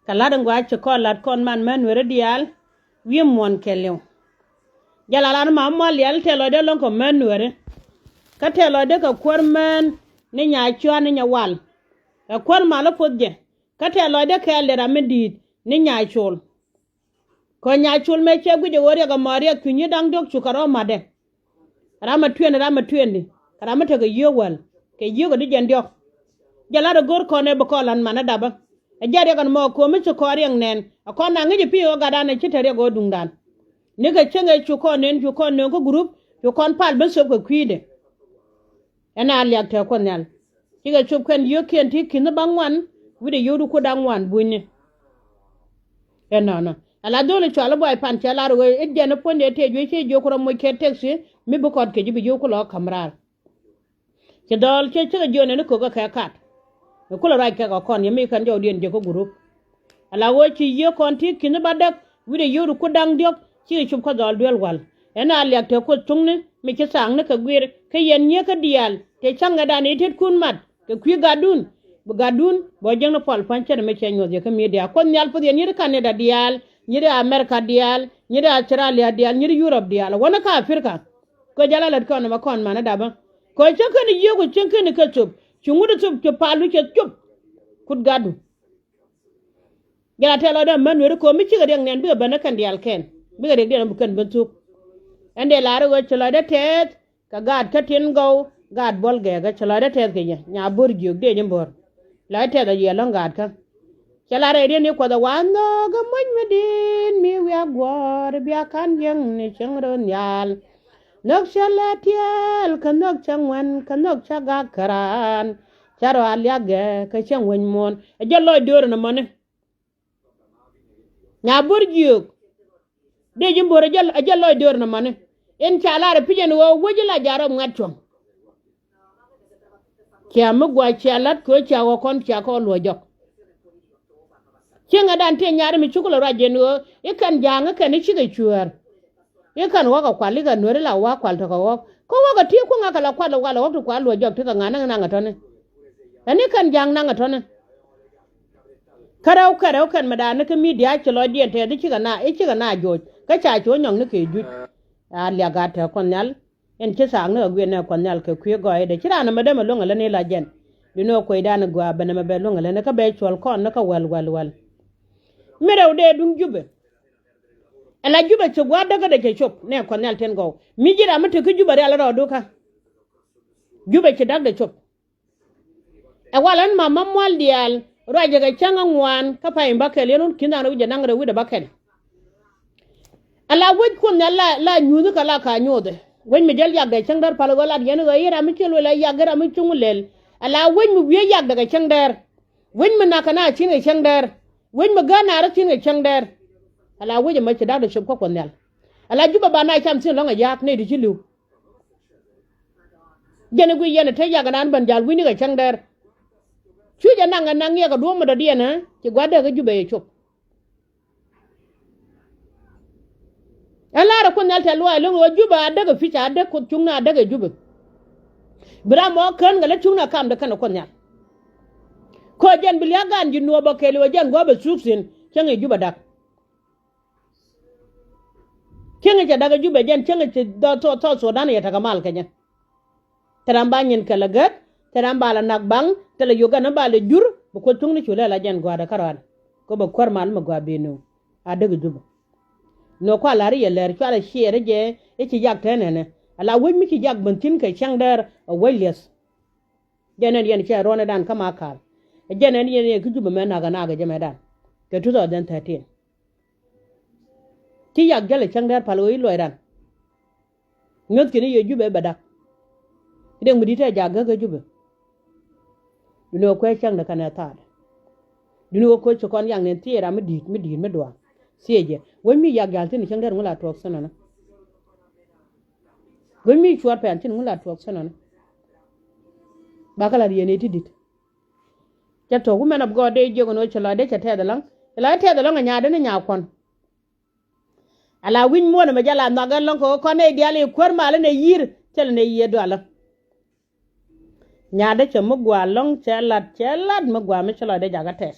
kala ngwa che ko lat kon man men were dial wi mon kelew jala lan ma mo lial telo de lon ko men were ka telo de ka kwar men ni nya chwa ni nya wal ka kwar ma la podje ka telo de ka le ra medit ni nya chul ko nya chul me che guje wore ga maria kunyi dang dok chukaro made rama tuen rama te ga yowal ke yoga di jendok jala da gor ko ne ba ko lan mana daba a jare kan mo ko mi ko riang nen a ko na ngi pi o ga dane chitere go dungan ni ga chenge chu ko nen ko group chu kon pal ben so ko kwide ena alyak te ko nyal ti ga chu kwen yo ken ti kin bangwan wi de yodu ko dangwan bunni ena ala dole cho ala boy pan chala ro e jene ponde te jo ko mo ke taxi mi bu ko ke jibi jo ko lo kamrar ke dol che jone ne ko ga ka kat ko la ra ka kon yemi kan jo dien je ko group ala wo chi yo kon ti kin badak wi de yodu ko dang diok chi chu ko dol duel wal ena alyak te ko tungne mi ke sang ne ka gwir ke yen nye ka dial te changa dani tet kun mat ke kwi gadun bo jeng na pol pan chere me chenyo je ka media kon nyal pu yen Canada dial nyiri America dial nyiri Australia dial nyiri Europe dial wona ka Africa ko jala lat kon ma kon mana daba ko chaka ni yego chenke ni ka chup chungudu chup ke palu ke chup kut gadu jala telo da man were ko mi chiga deng nen bi bana kan dial ken bi ga deng bu kan bentuk ande laro go chelo da tet ka gad ka tin go gad bol ge ga chelo da tet ke nya bur juk de nyambor la tet da ye long gad ka chala re ni ko da wando ga mon medin mi wi agwor bi akan yeng ni chengron yal nok chala tiel kanok changwan kanok chaga karan charo alya ge ka changwen mon e jalo dor na mane nya bur juk de nyambor jalo dor na mane en chala re pijen wo wojila jaro ngatchom kya mugwa chalat ko chawo kon cha ko lo jok chenga dan te nyare mi chukula raje no ikan janga kan ni chiga chuar ikan waka kwali ga nore la wa kwal to ko waka ti ko ngaka la kwala wala waktu kwa lo jok tika ngana ngana tone ani kan jang nanga tone karau kan madana ka media chlo dien te chiga na joj ka cha cho nyong ne ke ju a lya ga te konyal en ke sang ne gwe ne konyal ke kwe go de chira na madama longa le ne la jen dino ko idana gwa bana mabe longa le ne ka be chol kon ne ka wal meraw de dum jube ala jube cho gwa daga de ke chop ne konyal ten go mi jira mate ke jube ala ro doka jube che dag de chop e walan mama mwal dial raje ga changa ngwan ka pa imba ke lenun kinda no jananga wi de bakel ala woj kun la nyudu kala ka nyode wen mi jel yagga changdar palo gola yen go yira mi chelo la yagga mi chungulel ala wen mi wiye yagga ga changdar wen mi nakana chin ga changdar wen mi gana ra chin ga changdar ala woje ma ci da shop ko konel ala juba ba na cham sin longa yak ne di chilu jene gu yene te yagga nan ban jal wini ga changdar chu ja nanga nangi ga do mo da diena ci gwada ga jube chop ala ra konel te lo lo juba daga ficha daga ko chungna daga juba bra mo kan ga la chungna kam da kana konel ko jen bil yagan ji no ba kele wajen go ba suksin kenge juba dak kenge ja daga juba jen kenge ci do to so dan ya taga mal kenya taramba nyen kala gat taramba la nak bang tele yoga na bale jur bu ko tungni ci la jen go da karan ko ba kor mal ma go beno a daga juba no ko ala ri yeler ko ala shere je e ci jak tenene ala woj mi ci jak ban tin kai changder a wayles jenen yen ci rona dan kama kar jenen yen ku juba men naga jeme dan ke 2013 ti yak jale changder palo yi loiran ngot kini ye jube badak ide ngudi ta jaga ga jube dino ko chang da kana ta dino ko chokon yang nen tiera mi di me do sieje won mi yak gal tin changder ngula tok sanana won mi chuar pe antin ngula tok sanana bakala yene tidit jato ku mena go de jego no chala de cha te da lang nya de nya kon ala win mo na majala na gal long ko ne diale kor mala ne yir tel ne yedo ala nya de cha mo gwa long chelat mo gwa me chala de jaga tes